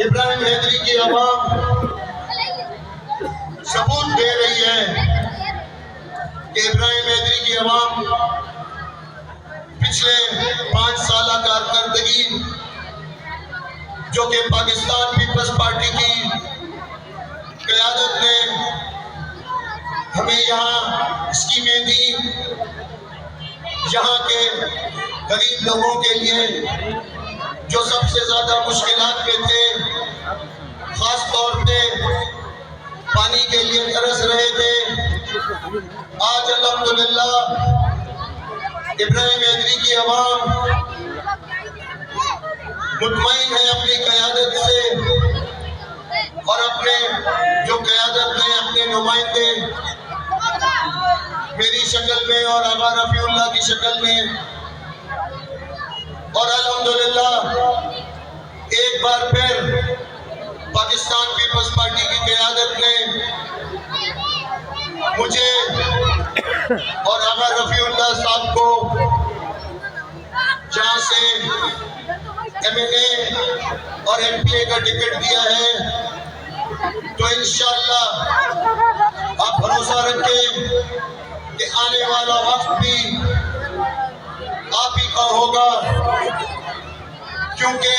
इब्राहिम हैदरी की आवाम सबूत दे रही है कि इब्राहिम हैदरी की आवाम पिछले 5 साल कारकर्दगी जो कि पाकिस्तान पीपल्स पार्टी की क़यादत ने हमें यहाँ स्कीमें दी, यहाँ के गरीब लोगों के लिए जो सबसे ज़्यादा मुश्किलात में थे, ख़ास तौर पे पानी के लिए तरस रहे थे। आज अल्हम्दुलिल्लाह इब्राहिम हैदरी की आवाम मुतमईन है अपनी क़यादत से और अपने जो क़यादत में अपने नुमाइंदे मेरी शक्ल में और आगा रफ़ीउल्लाह की शक्ल में, और अल्हम्दुलिल्लाह एक बार फिर पाकिस्तान पीपल्स पार्टी की क़यादत ने मुझे और आगा रफ़ीउल्लाह साहब को जहाँ से MNA और MPA का टिकट दिया है, तो इंशाअल्लाह आप भरोसा रखें कि आने वाला वक्त भी आप ही का होगा, क्योंकि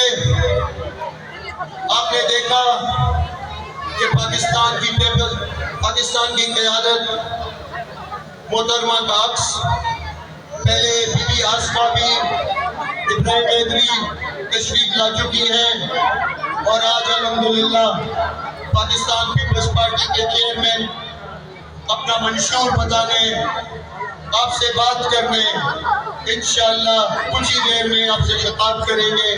आपने देखा कि पाकिस्तान की क़यादत मोहतरमा का अक्स, पहले बीबी आसमा भी इब्राहिम हैदरी तशरीफ ला चुकी हैं और आज अल्हम्दुलिल्लाह पाकिस्तान पीपल्स पार्टी के चेयरमैन अपना मंशूर बताने, आपसे बात करने इंशाअल्लाह कुछ ही देर में आपसे खिताब करेंगे।